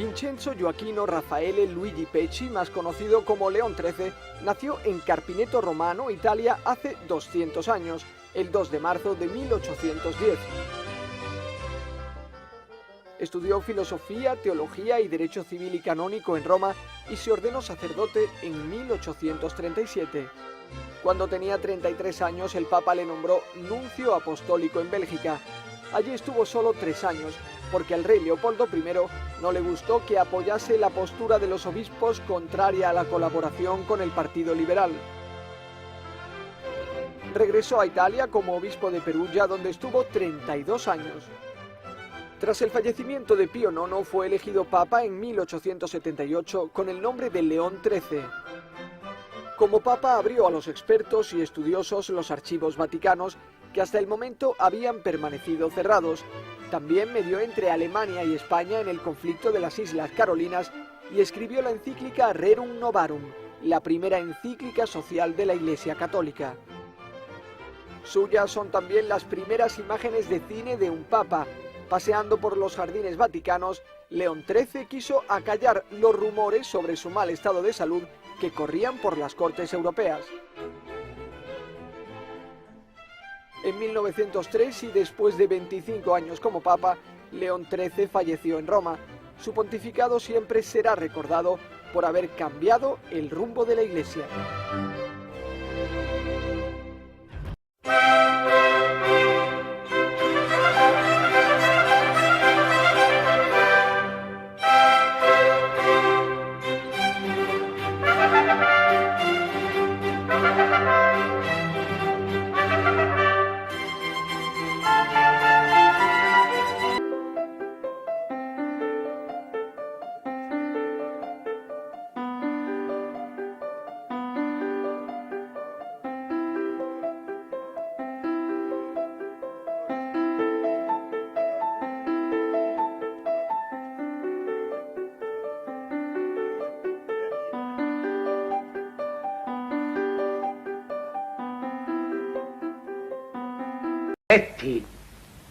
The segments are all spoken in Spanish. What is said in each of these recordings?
Vincenzo Gioacchino Raffaele Luigi Pecci, más conocido como León XIII, nació en Carpineto Romano, Italia, hace 200 años, el 2 de marzo de 1810. Estudió filosofía, teología y derecho civil y canónico en Roma y se ordenó sacerdote en 1837. Cuando tenía 33 años, el Papa le nombró nuncio apostólico en Bélgica. Allí estuvo solo 3 años, porque al rey Leopoldo I no le gustó que apoyase la postura de los obispos contraria a la colaboración con el Partido Liberal. Regresó a Italia como obispo de Perugia, donde estuvo 32 años. Tras el fallecimiento de Pío IX, fue elegido papa en 1878 con el nombre de León XIII. Como papa abrió a los expertos y estudiosos los archivos vaticanos que hasta el momento habían permanecido cerrados. También medió entre Alemania y España en el conflicto de las Islas Carolinas y escribió la encíclica Rerum Novarum, la primera encíclica social de la Iglesia Católica. Suyas son también las primeras imágenes de cine de un papa. Paseando por los jardines vaticanos, León XIII quiso acallar los rumores sobre su mal estado de salud que corrían por las cortes europeas. En 1903, y después de 25 años como papa, León XIII falleció en Roma. Su pontificado siempre será recordado por haber cambiado el rumbo de la Iglesia. Accetti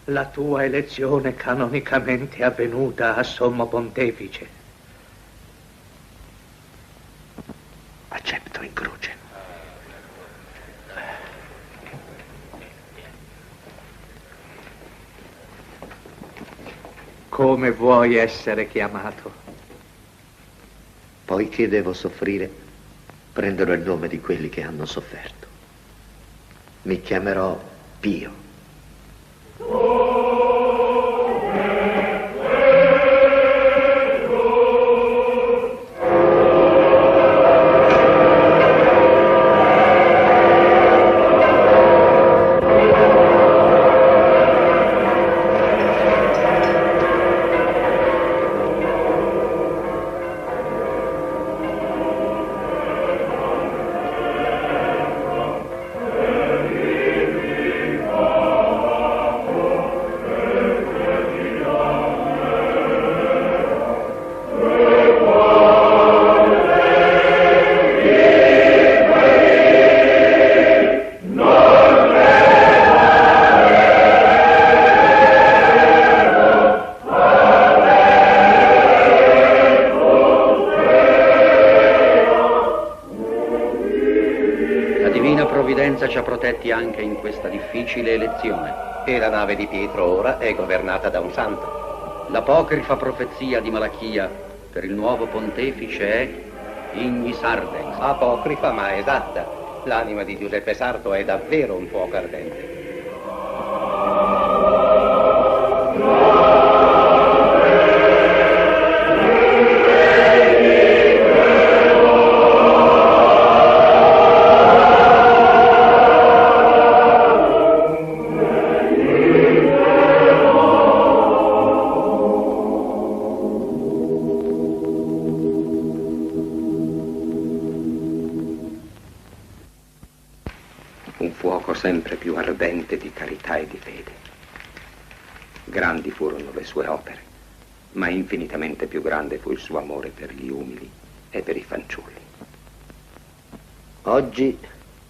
la tua elezione canonicamente avvenuta a Sommo Pontefice. Accetto in croce. Come vuoi essere chiamato? Poiché devo soffrire, prenderò il nome di quelli che hanno sofferto. Mi chiamerò Pio. Ci ha protetti anche in questa difficile elezione. E la nave di Pietro ora è governata da un santo. L'apocrifa profezia di Malachia per il nuovo pontefice è Ignis Ardens. Apocrifa ma esatta. L'anima di Giuseppe Sarto è davvero un fuoco ardente. Sempre più ardente di carità e di fede. Grandi furono le sue opere, ma infinitamente più grande fu il suo amore per gli umili e per i fanciulli. Oggi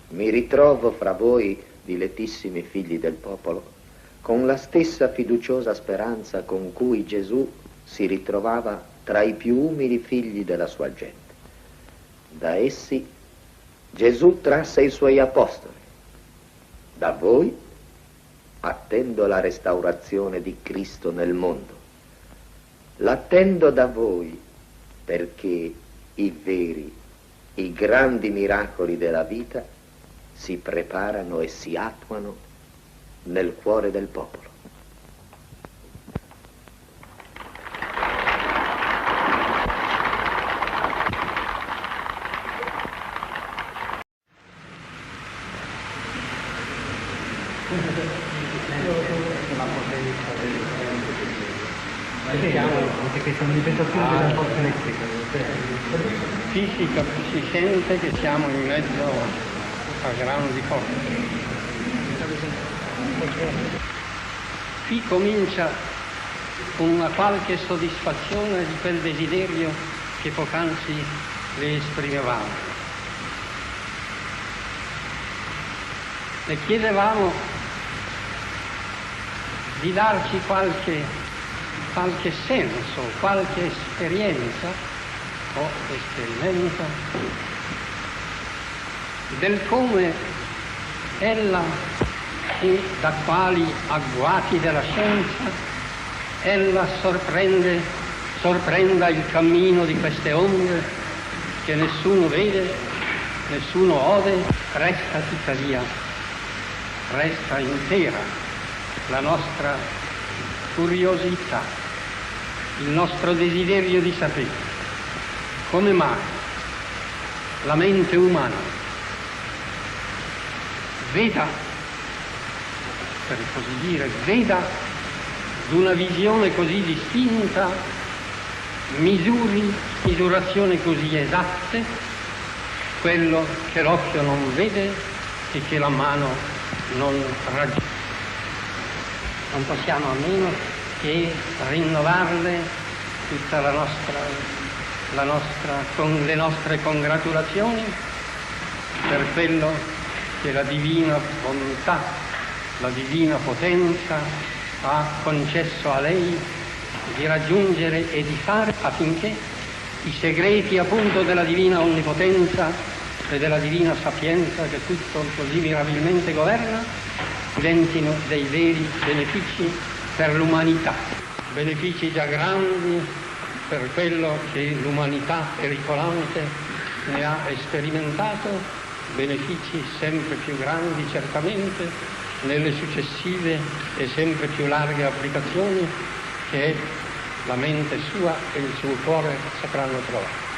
mi ritrovo fra voi, dilettissimi figli del popolo, con la stessa fiduciosa speranza con cui Gesù si ritrovava tra i più umili figli della sua gente. Da essi Gesù trasse i suoi apostoli. Da voi attendo la restaurazione di Cristo nel mondo. L'attendo da voi perché i veri, i grandi miracoli della vita si preparano e si attuano nel cuore del popolo. Perché sono diventazioni della forza elettrica. Fisica si sente che siamo in mezzo a grandi forze. Qui comincia una qualche soddisfazione di quel desiderio che poc'anzi le esprimevamo. Le chiedevamo di darci qualche senso, qualche esperienza o esperimento del come ella, da quali agguati della scienza, ella sorprenda il cammino di queste onde che nessuno vede, nessuno ode, resta intera la nostra curiosità, il nostro desiderio di sapere come mai la mente umana veda, per così dire, veda d'una visione così distinta, misurazioni così esatte, quello che l'occhio non vede e che la mano non raggiunge. Non possiamo a meno che rinnovarle tutta con le nostre congratulazioni per quello che la divina volontà, la divina potenza ha concesso a lei di raggiungere e di fare affinché i segreti appunto della divina onnipotenza e della divina sapienza che tutto così mirabilmente governa diventino dei veri benefici per l'umanità, benefici già grandi per quello che l'umanità pericolante ne ha sperimentato, benefici sempre più grandi certamente nelle successive e sempre più larghe applicazioni che la mente sua e il suo cuore sapranno trovare.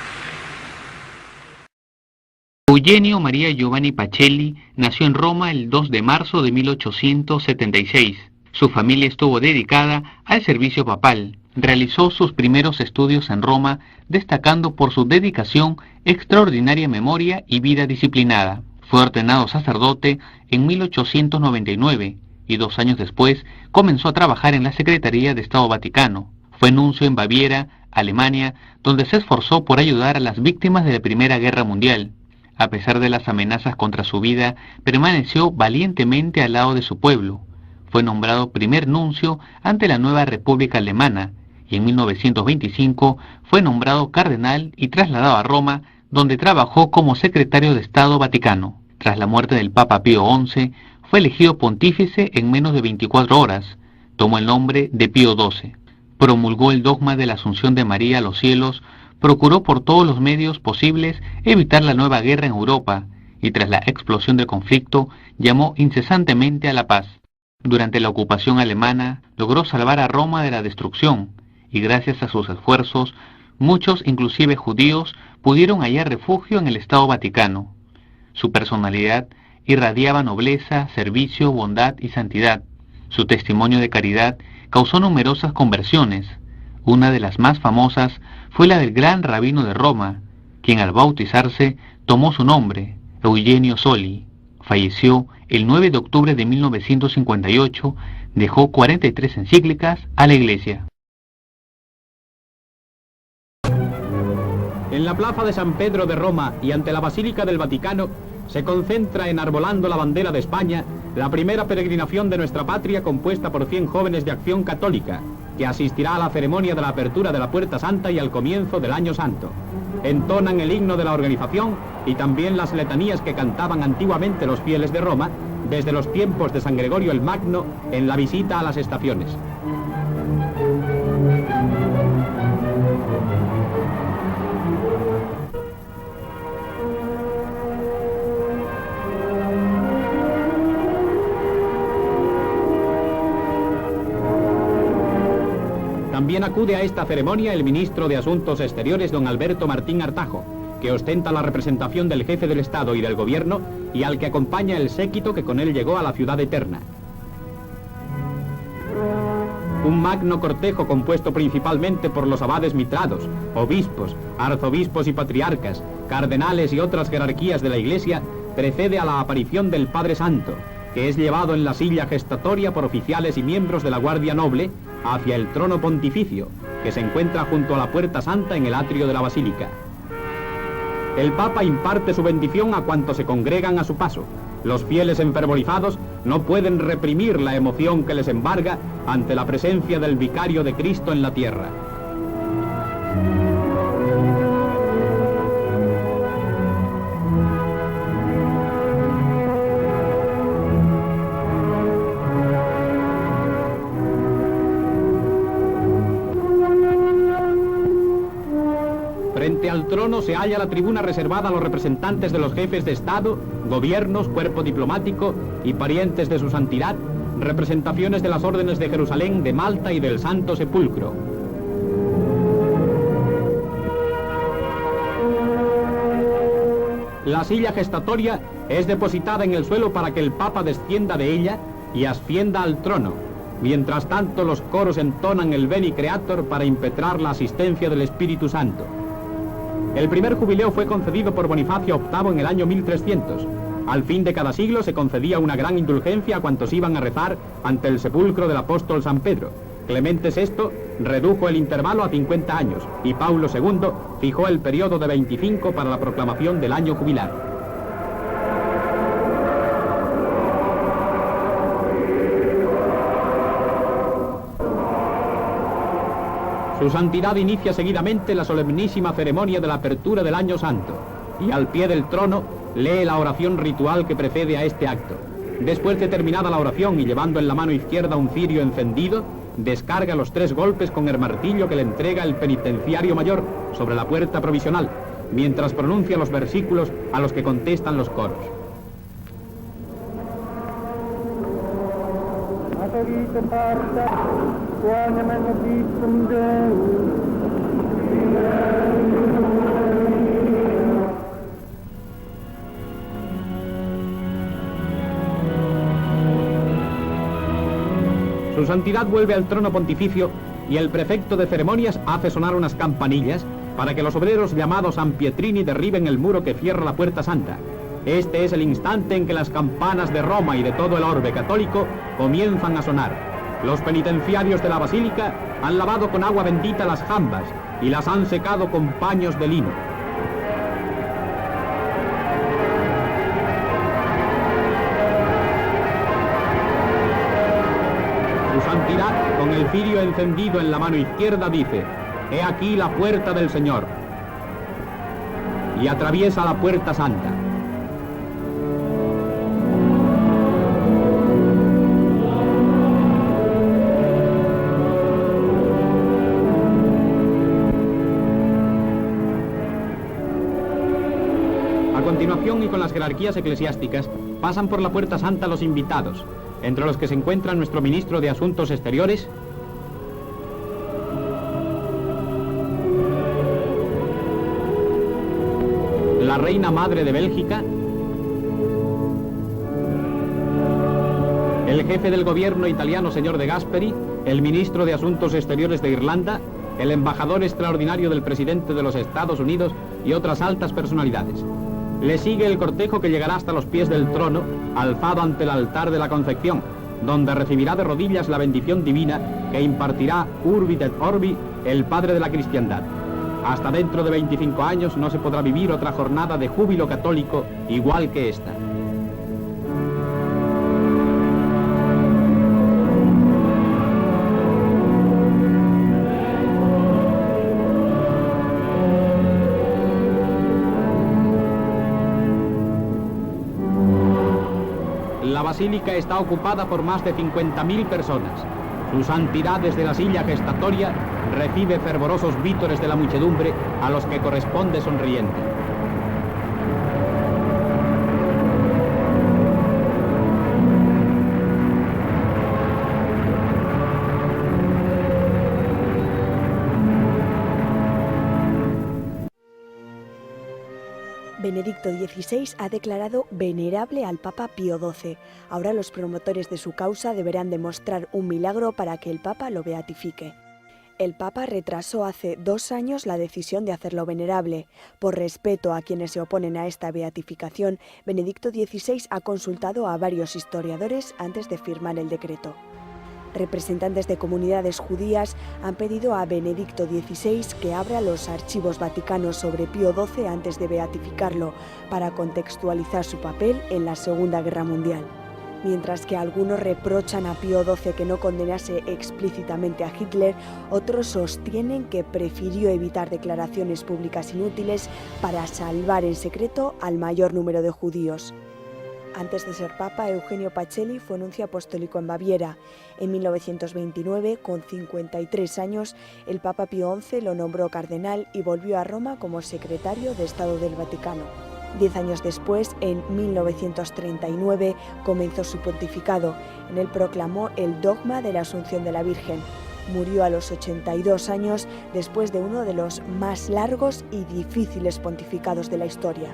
Eugenio María Giovanni Pacelli nació en Roma el 2 de marzo de 1876. Su familia estuvo dedicada al servicio papal. Realizó sus primeros estudios en Roma, destacando por su dedicación, extraordinaria memoria y vida disciplinada. Fue ordenado sacerdote en 1899 y 2 años después comenzó a trabajar en la Secretaría de Estado Vaticano. Fue nuncio en Baviera, Alemania, donde se esforzó por ayudar a las víctimas de la Primera Guerra Mundial. A pesar de las amenazas contra su vida, permaneció valientemente al lado de su pueblo. Fue nombrado primer nuncio ante la nueva República Alemana y en 1925 fue nombrado cardenal y trasladado a Roma, donde trabajó como secretario de Estado Vaticano. Tras la muerte del Papa Pío XI, fue elegido pontífice en menos de 24 horas. Tomó el nombre de Pío XII. Promulgó el dogma de la Asunción de María a los cielos, procuró por todos los medios posibles evitar la nueva guerra en Europa y tras la explosión del conflicto llamó incesantemente a la paz. Durante la ocupación alemana logró salvar a Roma de la destrucción y gracias a sus esfuerzos muchos, inclusive judíos, pudieron hallar refugio en el Estado Vaticano. Su personalidad irradiaba nobleza, servicio, bondad y santidad. Su testimonio de caridad causó numerosas conversiones. Una de las más famosas fue la del gran rabino de Roma, quien al bautizarse tomó su nombre, Eugenio Soli. Falleció el 9 de octubre de 1958, dejó 43 encíclicas a la Iglesia. En la plaza de San Pedro de Roma y ante la Basílica del Vaticano se concentra enarbolando la bandera de España la primera peregrinación de nuestra patria compuesta por 100 jóvenes de Acción Católica, que asistirá a la ceremonia de la apertura de la Puerta Santa y al comienzo del Año Santo. Entonan el himno de la organización y también las letanías que cantaban antiguamente los fieles de Roma desde los tiempos de San Gregorio el Magno en la visita a las estaciones. También acude a esta ceremonia el ministro de Asuntos Exteriores, don Alberto Martín Artajo, que ostenta la representación del jefe del Estado y del Gobierno y al que acompaña el séquito que con él llegó a la ciudad eterna. Un magno cortejo compuesto principalmente por los abades mitrados, obispos, arzobispos y patriarcas, cardenales y otras jerarquías de la Iglesia precede a la aparición del Padre Santo, que es llevado en la silla gestatoria por oficiales y miembros de la Guardia Noble hacia el trono pontificio, que se encuentra junto a la Puerta Santa en el atrio de la Basílica. El Papa imparte su bendición a cuantos se congregan a su paso. Los fieles enfervorizados no pueden reprimir la emoción que les embarga ante la presencia del Vicario de Cristo en la tierra. Frente al trono se halla la tribuna reservada a los representantes de los jefes de Estado, gobiernos, cuerpo diplomático y parientes de su santidad, representaciones de las órdenes de Jerusalén, de Malta y del Santo Sepulcro. La silla gestatoria es depositada en el suelo para que el Papa descienda de ella y ascienda al trono. Mientras tanto, los coros entonan el Veni Creator para impetrar la asistencia del Espíritu Santo. El primer jubileo fue concedido por Bonifacio VIII en el año 1300. Al fin de cada siglo se concedía una gran indulgencia a cuantos iban a rezar ante el sepulcro del apóstol San Pedro. Clemente VI redujo el intervalo a 50 años y Paulo II fijó el periodo de 25 para la proclamación del año jubilar. Su Santidad inicia seguidamente la solemnísima ceremonia de la apertura del Año Santo y al pie del trono lee la oración ritual que precede a este acto. Después de terminada la oración y llevando en la mano izquierda un cirio encendido, descarga los 3 golpes con el martillo que le entrega el penitenciario mayor sobre la puerta provisional, mientras pronuncia los versículos a los que contestan los coros. Su Santidad vuelve al trono pontificio y el prefecto de ceremonias hace sonar unas campanillas para que los obreros llamados Sanpietrini derriben el muro que cierra la Puerta Santa. Este es el instante en que las campanas de Roma y de todo el orbe católico comienzan a sonar. Los penitenciarios de la Basílica han lavado con agua bendita las jambas y las han secado con paños de lino. Su Santidad, con el cirio encendido en la mano izquierda, dice: «He aquí la puerta del Señor», y atraviesa la Puerta Santa. A continuación, y con las jerarquías eclesiásticas, pasan por la Puerta Santa los invitados, entre los que se encuentra nuestro ministro de Asuntos Exteriores, la reina madre de Bélgica, el jefe del gobierno italiano señor De Gasperi, el ministro de Asuntos Exteriores de Irlanda, el embajador extraordinario del presidente de los Estados Unidos y otras altas personalidades. Le sigue el cortejo que llegará hasta los pies del trono, alzado ante el altar de la Concepción, donde recibirá de rodillas la bendición divina que impartirá Urbi et Orbi, el padre de la cristiandad. Hasta dentro de 25 años no se podrá vivir otra jornada de júbilo católico igual que esta. La basílica está ocupada por más de 50.000 personas. Su santidad desde la silla gestatoria recibe fervorosos vítores de la muchedumbre a los que corresponde sonriente. Benedicto XVI ha declarado venerable al Papa Pío XII. Ahora los promotores de su causa deberán demostrar un milagro para que el Papa lo beatifique. El Papa retrasó hace 2 años la decisión de hacerlo venerable. Por respeto a quienes se oponen a esta beatificación, Benedicto XVI ha consultado a varios historiadores antes de firmar el decreto. Representantes de comunidades judías han pedido a Benedicto XVI que abra los archivos vaticanos sobre Pío XII antes de beatificarlo, para contextualizar su papel en la Segunda Guerra Mundial. Mientras que algunos reprochan a Pío XII que no condenase explícitamente a Hitler, otros sostienen que prefirió evitar declaraciones públicas inútiles para salvar en secreto al mayor número de judíos. Antes de ser papa, Eugenio Pacelli fue nuncio apostólico en Baviera. En 1929, con 53 años, el Papa Pío XI lo nombró cardenal y volvió a Roma como secretario de Estado del Vaticano. 10 años después, en 1939, comenzó su pontificado. En él proclamó el dogma de la Asunción de la Virgen. Murió a los 82 años después de uno de los más largos y difíciles pontificados de la historia.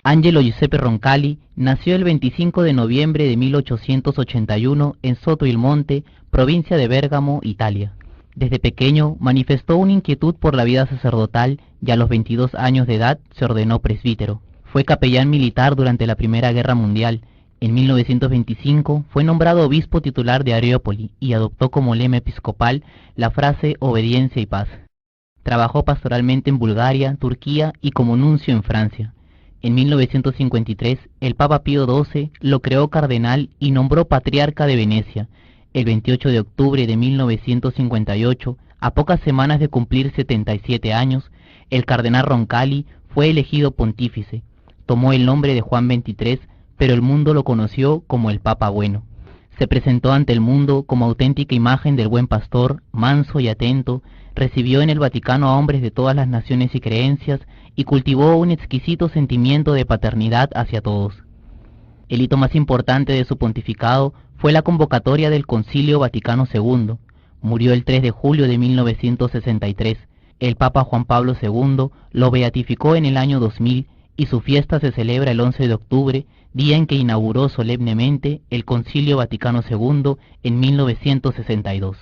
Angelo Giuseppe Roncalli nació el 25 de noviembre de 1881 en Soto il Monte, provincia de Bérgamo, Italia. Desde pequeño manifestó una inquietud por la vida sacerdotal y a los 22 años de edad se ordenó presbítero. Fue capellán militar durante la Primera Guerra Mundial. En 1925 fue nombrado obispo titular de Areópoli y adoptó como lema episcopal la frase obediencia y paz. Trabajó pastoralmente en Bulgaria, Turquía y como nuncio en Francia. En 1953, el Papa Pío XII lo creó cardenal y nombró patriarca de Venecia. El 28 de octubre de 1958, a pocas semanas de cumplir 77 años, el cardenal Roncalli fue elegido pontífice. Tomó el nombre de Juan XXIII, pero el mundo lo conoció como el Papa Bueno. Se presentó ante el mundo como auténtica imagen del buen pastor, manso y atento, recibió en el Vaticano a hombres de todas las naciones y creencias y cultivó un exquisito sentimiento de paternidad hacia todos. El hito más importante de su pontificado fue la convocatoria del Concilio Vaticano II. Murió el 3 de julio de 1963. El Papa Juan Pablo II lo beatificó en el año 2000 y su fiesta se celebra el 11 de octubre, día en que inauguró solemnemente el Concilio Vaticano II en 1962.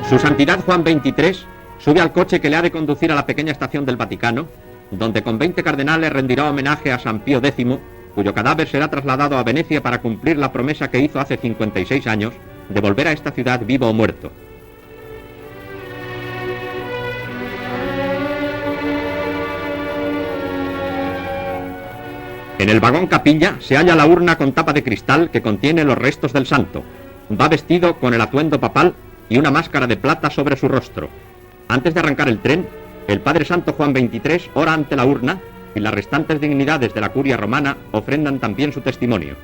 Su Santidad Juan XXIII sube al coche que le ha de conducir a la pequeña estación del Vaticano, donde con 20 cardenales rendirá homenaje a San Pío X, cuyo cadáver será trasladado a Venecia para cumplir la promesa que hizo hace 56 años de volver a esta ciudad vivo o muerto. En el vagón capilla se halla la urna con tapa de cristal que contiene los restos del santo. Va vestido con el atuendo papal y una máscara de plata sobre su rostro. Antes de arrancar el tren, el Padre Santo Juan XXIII ora ante la urna y las restantes dignidades de la curia romana ofrendan también su testimonio.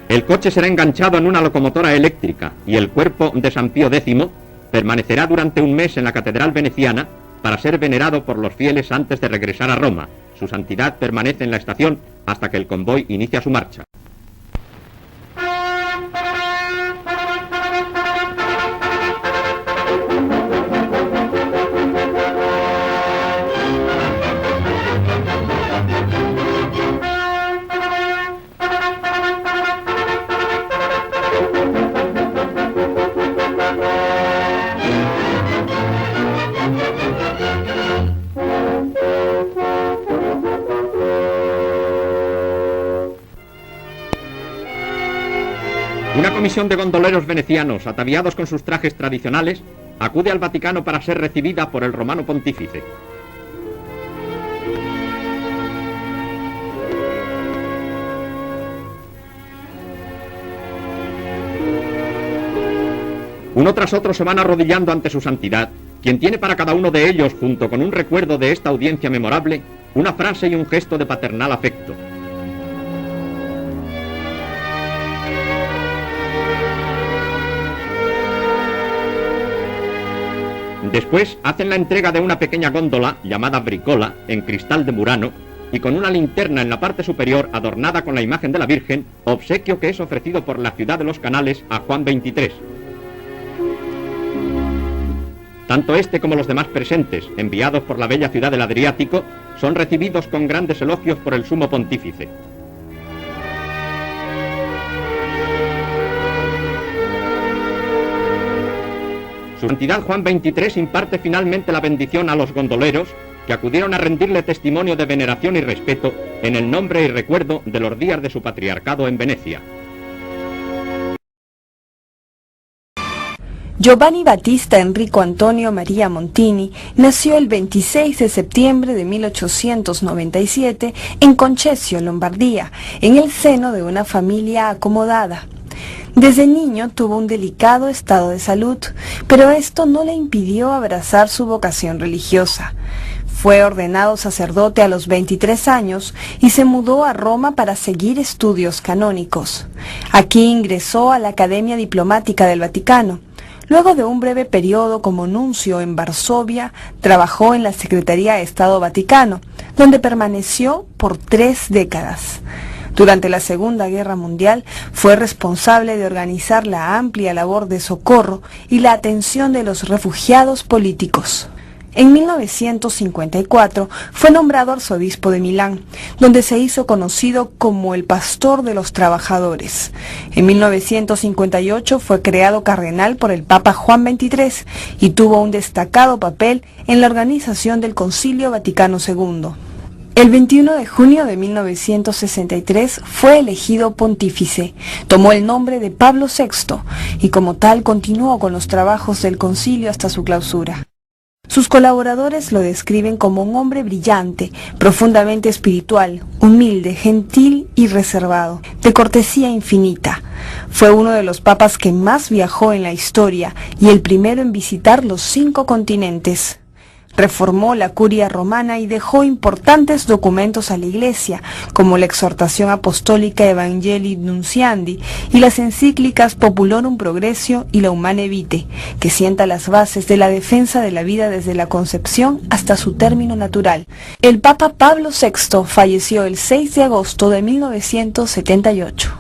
El coche será enganchado en una locomotora eléctrica y el cuerpo de San Pío X permanecerá durante un mes en la Catedral Veneciana para ser venerado por los fieles antes de regresar a Roma. Su santidad permanece en la estación hasta que el convoy inicia su marcha. Una comisión de gondoleros venecianos, ataviados con sus trajes tradicionales, acude al Vaticano para ser recibida por el romano pontífice. Uno tras otro se van arrodillando ante su santidad, quien tiene para cada uno de ellos, junto con un recuerdo de esta audiencia memorable, una frase y un gesto de paternal afecto. Después hacen la entrega de una pequeña góndola, llamada bricola, en cristal de Murano, y con una linterna en la parte superior adornada con la imagen de la Virgen, obsequio que es ofrecido por la ciudad de los Canales a Juan XXIII. Tanto este como los demás presentes, enviados por la bella ciudad del Adriático, son recibidos con grandes elogios por el sumo pontífice. Su Santidad Juan XXIII imparte finalmente la bendición a los gondoleros que acudieron a rendirle testimonio de veneración y respeto en el nombre y recuerdo de los días de su patriarcado en Venecia. Giovanni Battista Enrico Antonio Maria Montini nació el 26 de septiembre de 1897 en Concesio, Lombardía, en el seno de una familia acomodada. Desde niño tuvo un delicado estado de salud, pero esto no le impidió abrazar su vocación religiosa. Fue ordenado sacerdote a los 23 años y se mudó a Roma para seguir estudios canónicos. Aquí ingresó a la Academia Diplomática del Vaticano. Luego de un breve periodo como nuncio en Varsovia, trabajó en la Secretaría de Estado Vaticano, donde permaneció por 3 décadas. Durante la Segunda Guerra Mundial fue responsable de organizar la amplia labor de socorro y la atención de los refugiados políticos. En 1954 fue nombrado arzobispo de Milán, donde se hizo conocido como el pastor de los trabajadores. En 1958 fue creado cardenal por el Papa Juan XXIII y tuvo un destacado papel en la organización del Concilio Vaticano II. El 21 de junio de 1963 fue elegido pontífice, tomó el nombre de Pablo VI y como tal continuó con los trabajos del concilio hasta su clausura. Sus colaboradores lo describen como un hombre brillante, profundamente espiritual, humilde, gentil y reservado, de cortesía infinita. Fue uno de los papas que más viajó en la historia y el primero en visitar los 5 continentes. Reformó la curia romana y dejó importantes documentos a la Iglesia, como la exhortación apostólica Evangelii Nunciandi y las encíclicas Populorum Progressio y la Humane Vitae, que sienta las bases de la defensa de la vida desde la concepción hasta su término natural. El Papa Pablo VI falleció el 6 de agosto de 1978.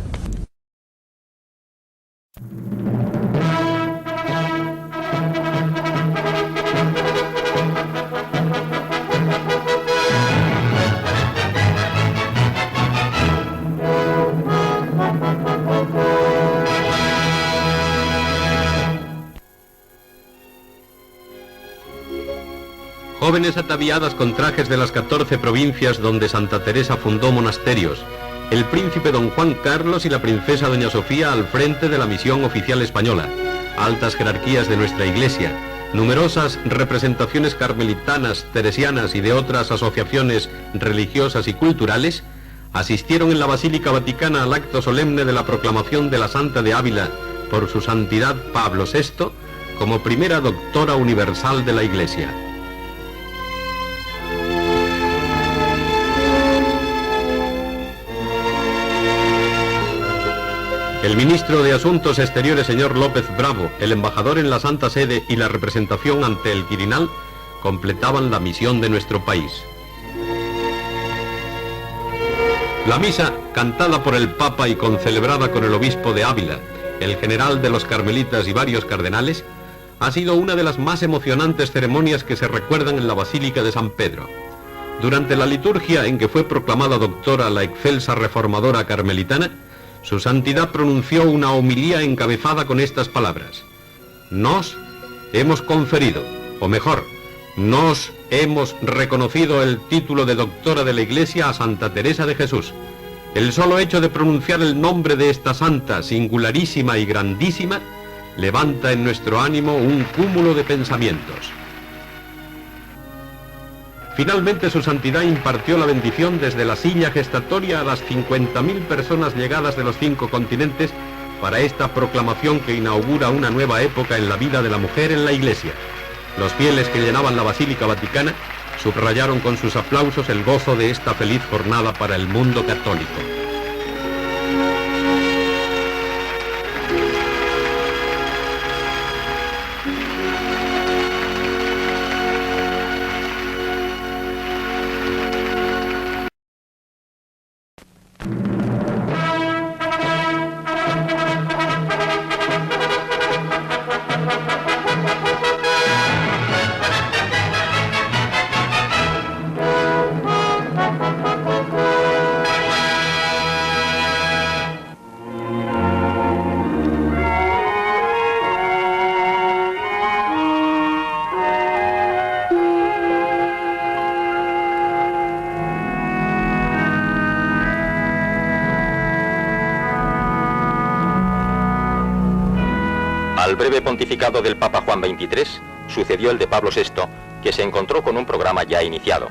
Jóvenes ataviadas con trajes de las 14 provincias donde Santa Teresa fundó monasterios, el príncipe don Juan Carlos y la princesa doña Sofía al frente de la misión oficial española, altas jerarquías de nuestra Iglesia, numerosas representaciones carmelitanas, teresianas y de otras asociaciones religiosas y culturales, asistieron en la Basílica Vaticana al acto solemne de la proclamación de la Santa de Ávila por su Santidad Pablo VI como primera doctora universal de la Iglesia. El ministro de Asuntos Exteriores, señor López Bravo, el embajador en la Santa Sede y la representación ante el Quirinal completaban la misión de nuestro país. La misa, cantada por el Papa y concelebrada con el obispo de Ávila, el general de los carmelitas y varios cardenales, ha sido una de las más emocionantes ceremonias que se recuerdan en la Basílica de San Pedro. Durante la liturgia en que fue proclamada doctora la excelsa reformadora carmelitana, su santidad pronunció una homilía encabezada con estas palabras: nos hemos conferido, o mejor, nos hemos reconocido el título de doctora de la Iglesia a Santa Teresa de Jesús, El solo hecho de pronunciar el nombre de esta santa, singularísima y grandísima, levanta en nuestro ánimo un cúmulo de pensamientos. Finalmente su santidad impartió la bendición desde la silla gestatoria a las 50.000 personas llegadas de los 5 continentes para esta proclamación que inaugura una nueva época en la vida de la mujer en la Iglesia. Los fieles que llenaban la Basílica Vaticana subrayaron con sus aplausos el gozo de esta feliz jornada para el mundo católico. Al breve pontificado del Papa Juan XXIII sucedió el de Pablo VI, que se encontró con un programa ya iniciado.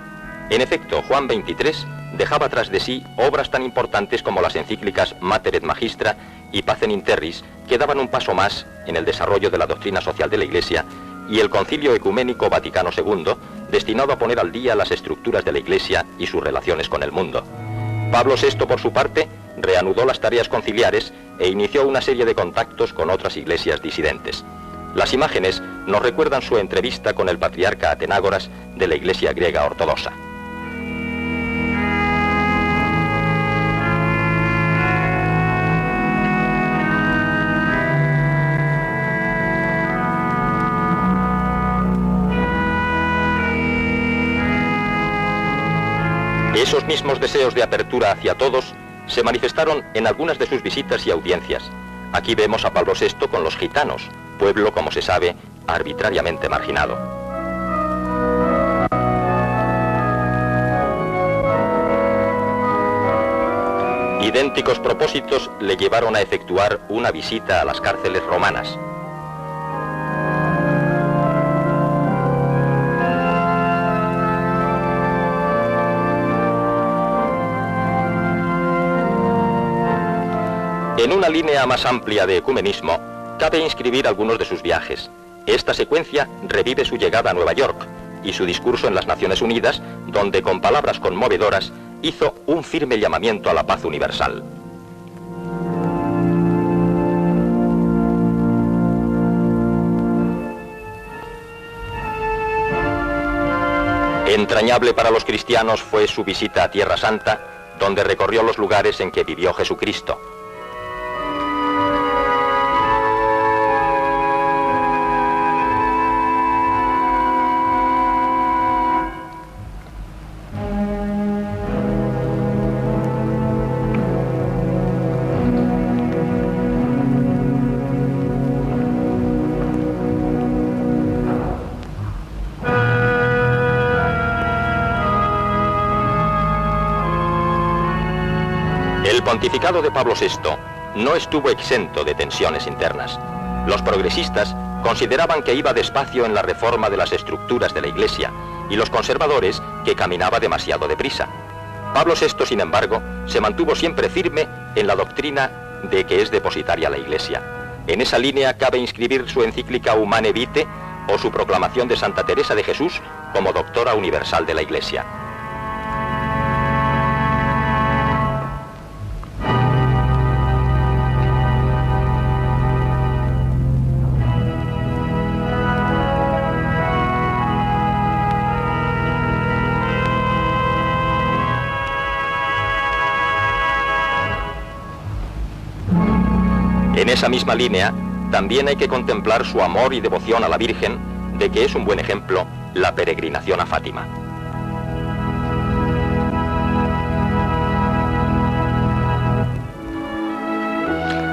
En efecto, Juan XXIII dejaba tras de sí obras tan importantes como las encíclicas Mater et Magistra y Pacem in Terris, que daban un paso más en el desarrollo de la doctrina social de la Iglesia, y el Concilio Ecuménico Vaticano II, destinado a poner al día las estructuras de la Iglesia y sus relaciones con el mundo. Pablo VI, por su parte, reanudó las tareas conciliares e inició una serie de contactos con otras iglesias disidentes. Las imágenes nos recuerdan su entrevista con el patriarca Atenágoras de la Iglesia griega ortodoxa. Esos mismos deseos de apertura hacia todos se manifestaron en algunas de sus visitas y audiencias. Aquí vemos a Pablo VI con los gitanos, pueblo, como se sabe, arbitrariamente marginado. Idénticos propósitos le llevaron a efectuar una visita a las cárceles romanas. En una línea más amplia de ecumenismo, cabe inscribir algunos de sus viajes. Esta secuencia revive su llegada a Nueva York y su discurso en las Naciones Unidas, donde con palabras conmovedoras hizo un firme llamamiento a la paz universal. Entrañable para los cristianos fue su visita a Tierra Santa, donde recorrió los lugares en que vivió Jesucristo. El pontificado de Pablo VI no estuvo exento de tensiones internas. Los progresistas consideraban que iba despacio en la reforma de las estructuras de la Iglesia y los conservadores que caminaba demasiado deprisa. Pablo VI, sin embargo, se mantuvo siempre firme en la doctrina de que es depositaria la Iglesia. En esa línea cabe inscribir su encíclica Humane Vitae o su proclamación de Santa Teresa de Jesús como doctora universal de la Iglesia. En esa misma línea, también hay que contemplar su amor y devoción a la Virgen, de que es un buen ejemplo la peregrinación a Fátima.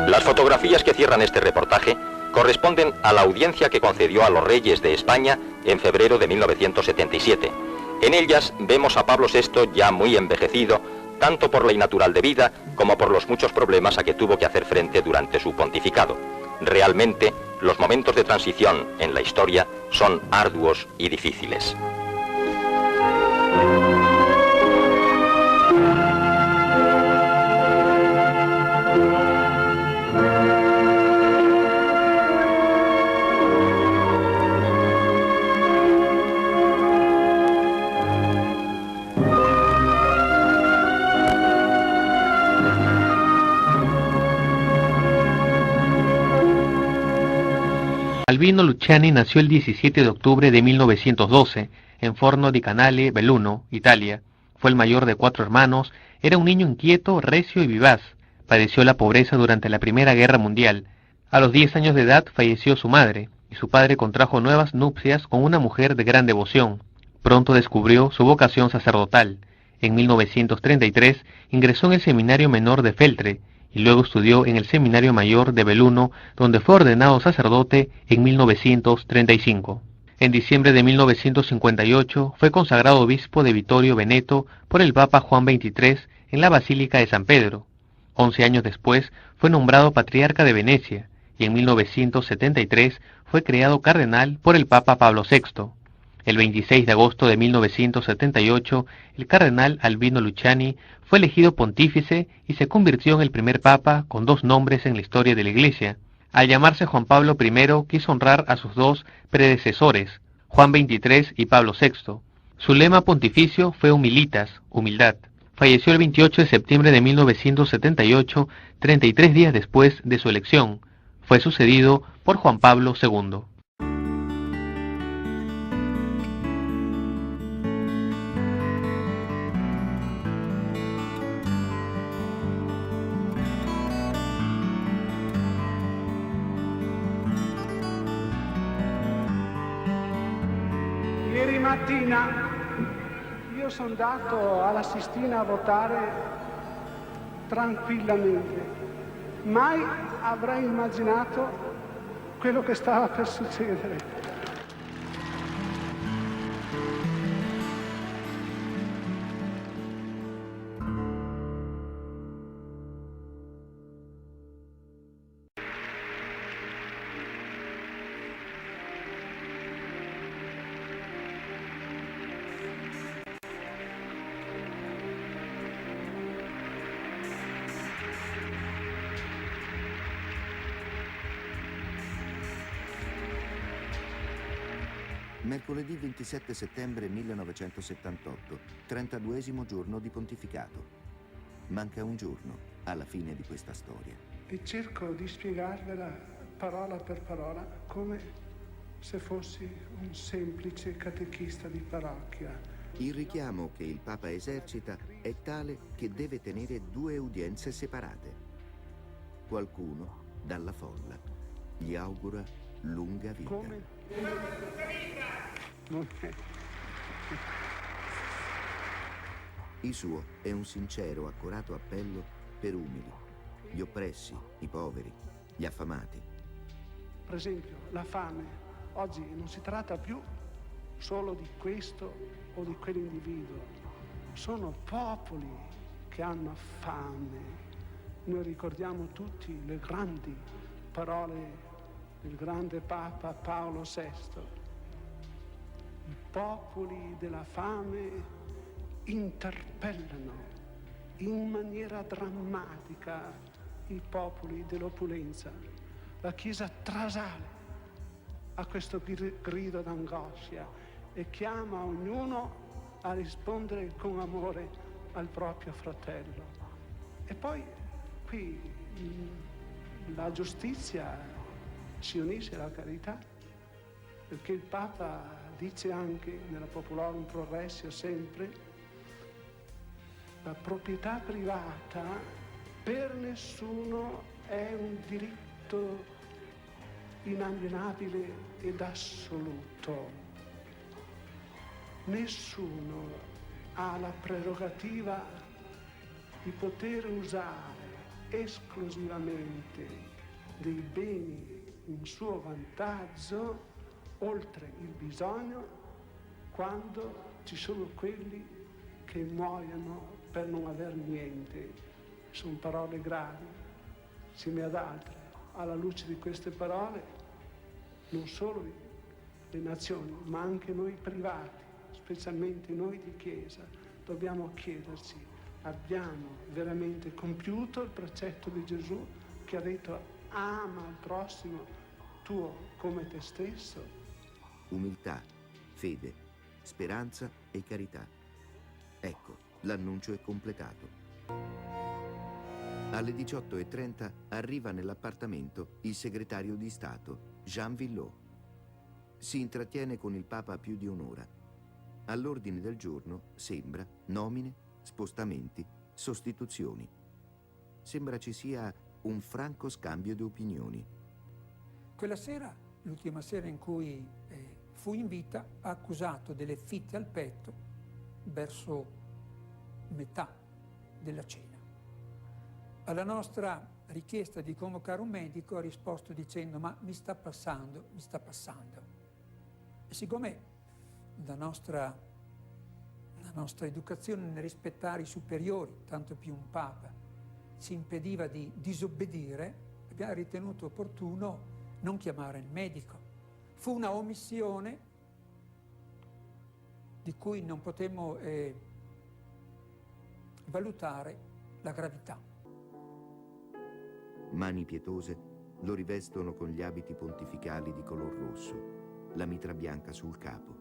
Las fotografías que cierran este reportaje corresponden a la audiencia que concedió a los reyes de España en febrero de 1977. En ellas vemos a Pablo VI ya muy envejecido, tanto por la innatural de vida como por los muchos problemas a que tuvo que hacer frente durante su pontificado. Realmente, los momentos de transición en la historia son arduos y difíciles. Albino Luciani nació el 17 de octubre de 1912 en Forno di Canale, Belluno, Italia. Fue el mayor de 4 hermanos, era un niño inquieto, recio y vivaz. Padeció la pobreza durante la Primera Guerra Mundial. A los 10 años de edad falleció su madre, y su padre contrajo nuevas nupcias con una mujer de gran devoción. Pronto descubrió su vocación sacerdotal. En 1933 ingresó en el Seminario Menor de Feltre, y luego estudió en el Seminario Mayor de Belluno, donde fue ordenado sacerdote en 1935. En diciembre de 1958 fue consagrado obispo de Vittorio Veneto por el Papa Juan XXIII en la Basílica de San Pedro. 11 años después fue nombrado patriarca de Venecia, y en 1973 fue creado cardenal por el Papa Pablo VI. El 26 de agosto de 1978, el cardenal Albino Luciani fue elegido pontífice y se convirtió en el primer papa con 2 nombres en la historia de la Iglesia. Al llamarse Juan Pablo I, quiso honrar a sus 2 predecesores, Juan XXIII y Pablo VI. Su lema pontificio fue Humilitas, humildad. Falleció el 28 de septiembre de 1978, 33 días después de su elección. Fue sucedido por Juan Pablo II. Ieri mattina io sono andato alla Sistina a votare tranquillamente. Mai avrei immaginato quello che stava per succedere. Mercoledì 27 settembre 1978, 32esimo giorno di pontificato. Manca un giorno alla fine di questa storia. E cerco di spiegarvela parola per parola come se fossi un semplice catechista di parrocchia. Il richiamo che il Papa esercita è tale che deve tenere 2 udienze separate. Qualcuno, dalla folla, gli augura lunga vita. Come? Il suo è un sincero, accorato appello per umili, gli oppressi, i poveri, gli affamati. Per esempio, la fame. Oggi non si tratta più solo di questo o di quell'individuo. Sono popoli che hanno fame. Noi ricordiamo tutti le grandi parole del grande Papa Paolo VI. I popoli della fame interpellano in maniera drammatica i popoli dell'opulenza. La Chiesa trasale a questo grido d'angoscia e chiama ognuno a rispondere con amore al proprio fratello. E poi qui la giustizia si unisce alla carità, perché il Papa dice anche nella Popolorum Progressio sempre: la proprietà privata per nessuno è un diritto inalienabile ed assoluto. Nessuno ha la prerogativa di poter usare esclusivamente dei beni in suo vantaggio oltre il bisogno, quando ci sono quelli che muoiono per non aver niente. Sono parole gravi, insieme ad altre. Alla luce di queste parole, non solo le nazioni, ma anche noi privati, specialmente noi di Chiesa, dobbiamo chiederci: abbiamo veramente compiuto il precetto di Gesù che ha detto ama il prossimo tuo come te stesso? Umiltà, fede, speranza e carità. Ecco, l'annuncio è completato. Alle 18:30 arriva nell'appartamento il segretario di Stato, Jean Villot. Si intrattiene con il Papa più di un'ora. All'ordine del giorno sembra nomine, spostamenti, sostituzioni. Sembra ci sia un franco scambio di opinioni. Quella sera, l'ultima sera in cui fu in vita, ha accusato delle fitte al petto verso metà della cena. Alla nostra richiesta di convocare un medico ha risposto dicendo: ma mi sta passando. E siccome la nostra educazione nel rispettare i superiori, tanto più un Papa, ci impediva di disobbedire, abbiamo ritenuto opportuno non chiamare il medico. Fu una omissione di cui non potemmo valutare la gravità. Mani pietose lo rivestono con gli abiti pontificali di color rosso, la mitra bianca sul capo.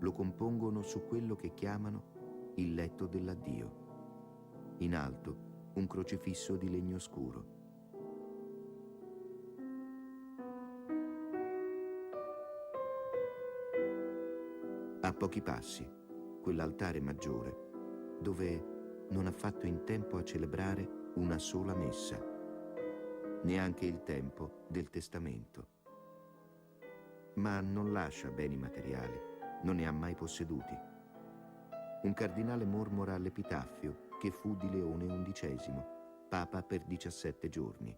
Lo compongono su quello che chiamano il letto dell'addio. In alto un crocifisso di legno scuro. A pochi passi, quell'altare maggiore, dove non ha fatto in tempo a celebrare una sola messa, neanche il tempo del testamento. Ma non lascia beni materiali, non ne ha mai posseduti. Un cardinale mormora all'epitaffio che fu di Leone XI, papa per 17 giorni.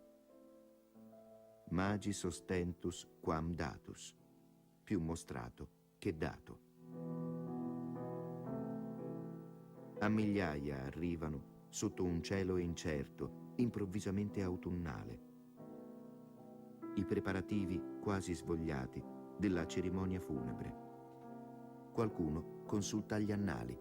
Magis ostentus quam datus, più mostrato che dato. A migliaia arrivano sotto un cielo incerto, improvvisamente autunnale. I preparativi quasi svogliati della cerimonia funebre. Qualcuno consulta gli annali.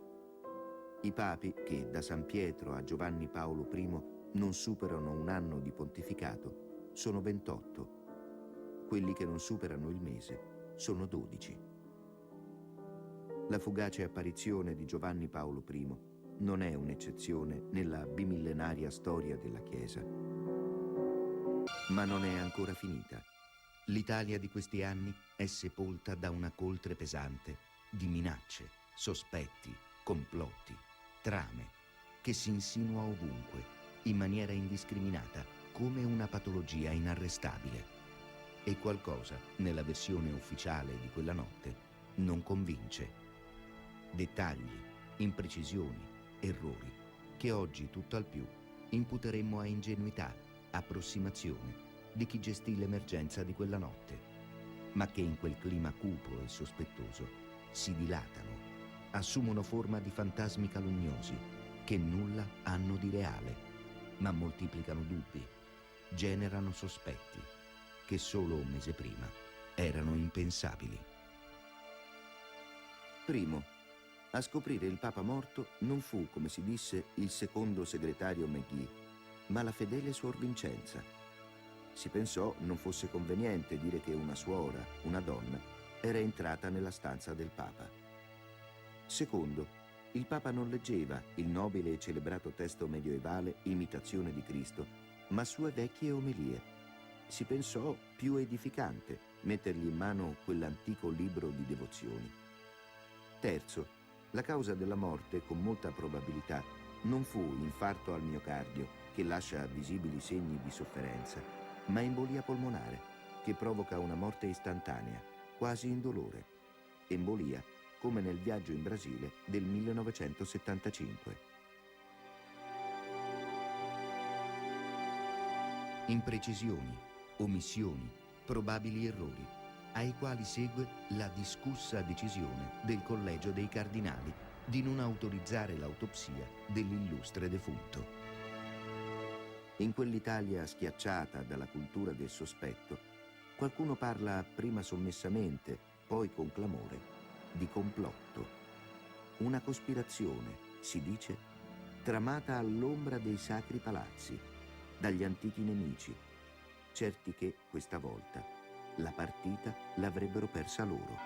I papi, che da San Pietro a Giovanni Paolo I non superano un anno di pontificato, sono 28. Quelli che non superano il mese sono 12. La fugace apparizione di Giovanni Paolo I non è un'eccezione nella bimillenaria storia della Chiesa. Ma non è ancora finita. L'Italia di questi anni è sepolta da una coltre pesante di minacce, sospetti, complotti, trame, che si insinua ovunque, in maniera indiscriminata, come una patologia inarrestabile. E qualcosa, nella versione ufficiale di quella notte, non convince. Dettagli, imprecisioni, errori, che oggi tutt'al più imputeremmo a ingenuità, approssimazione di chi gestì l'emergenza di quella notte, ma che in quel clima cupo e sospettoso si dilatano, assumono forma di fantasmi calunnosi che nulla hanno di reale, ma moltiplicano dubbi, generano sospetti che solo un mese prima erano impensabili. Primo, a scoprire il Papa morto non fu, come si disse, il secondo segretario McGee, ma la fedele Suor Vincenza. Si pensò non fosse conveniente dire che una suora, una donna, era entrata nella stanza del Papa. Secondo, il Papa non leggeva il nobile e celebrato testo medioevale Imitazione di Cristo, ma sue vecchie omelie. Si pensò più edificante mettergli in mano quell'antico libro di devozioni. Terzo, la causa della morte, con molta probabilità, non fu infarto al miocardio, che lascia visibili segni di sofferenza, ma embolia polmonare, che provoca una morte istantanea, quasi indolore. Embolia, come nel viaggio in Brasile del 1975. Imprecisioni, omissioni, probabili errori, ai quali segue la discussa decisione del Collegio dei Cardinali di non autorizzare l'autopsia dell'illustre defunto. In quell'Italia schiacciata dalla cultura del sospetto, qualcuno parla prima sommessamente, poi con clamore, di complotto. Una cospirazione, si dice, tramata all'ombra dei sacri palazzi, dagli antichi nemici, certi che, questa volta, la partita l'avrebbero persa loro.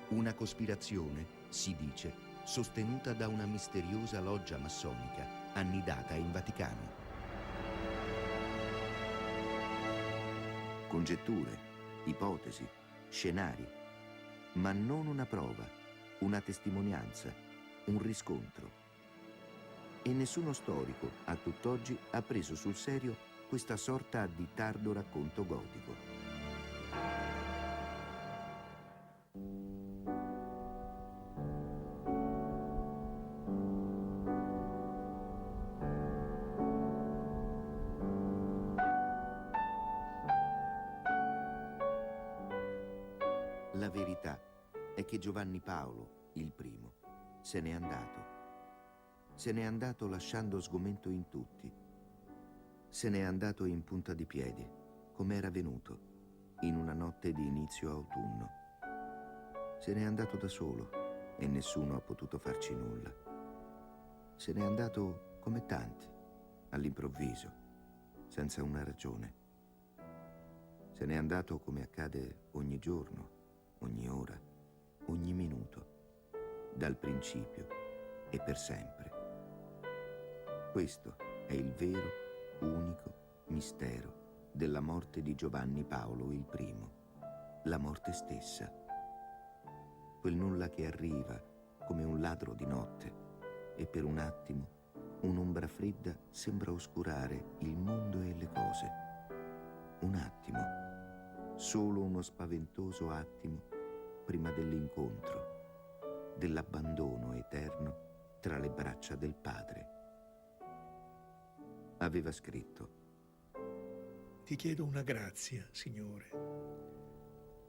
Una cospirazione, si dice, sostenuta da una misteriosa loggia massonica annidata in Vaticano. Congetture, ipotesi, scenari, ma non una prova, una testimonianza, un riscontro. E nessuno storico, a tutt'oggi, ha preso sul serio questa sorta di tardo racconto gotico. La verità è che Giovanni Paolo, il primo, se n'è andato. Se n'è andato lasciando sgomento in tutti. Se n'è andato in punta di piedi, come era venuto, in una notte di inizio autunno. Se n'è andato da solo e nessuno ha potuto farci nulla. Se n'è andato come tanti, all'improvviso, senza una ragione. Se n'è andato come accade ogni giorno, ogni ora, ogni minuto, dal principio e per sempre. Questo è il vero, unico mistero della morte di Giovanni Paolo il primo, la morte stessa. Quel nulla che arriva come un ladro di notte e per un attimo un'ombra fredda sembra oscurare il mondo e le cose. Un attimo, solo uno spaventoso attimo prima dell'incontro, dell'abbandono eterno tra le braccia del Padre. Aveva scritto: Ti chiedo una grazia, Signore.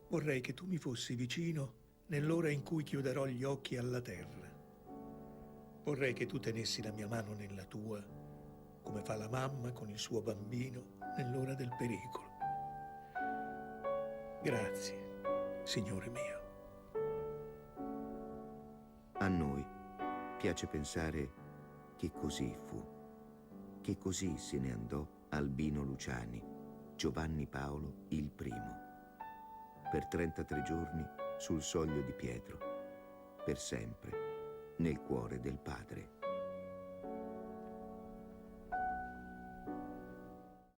Vorrei che tu mi fossi vicino nell'ora in cui chiuderò gli occhi alla terra. Vorrei che tu tenessi la mia mano nella tua, come fa la mamma con il suo bambino nell'ora del pericolo. Grazie, Signore mio. A noi piace pensare che così fu, che così se ne andò Albino Luciani, Giovanni Paolo il primo, per 33 giorni sul soglio di Pietro, per sempre nel cuore del Padre.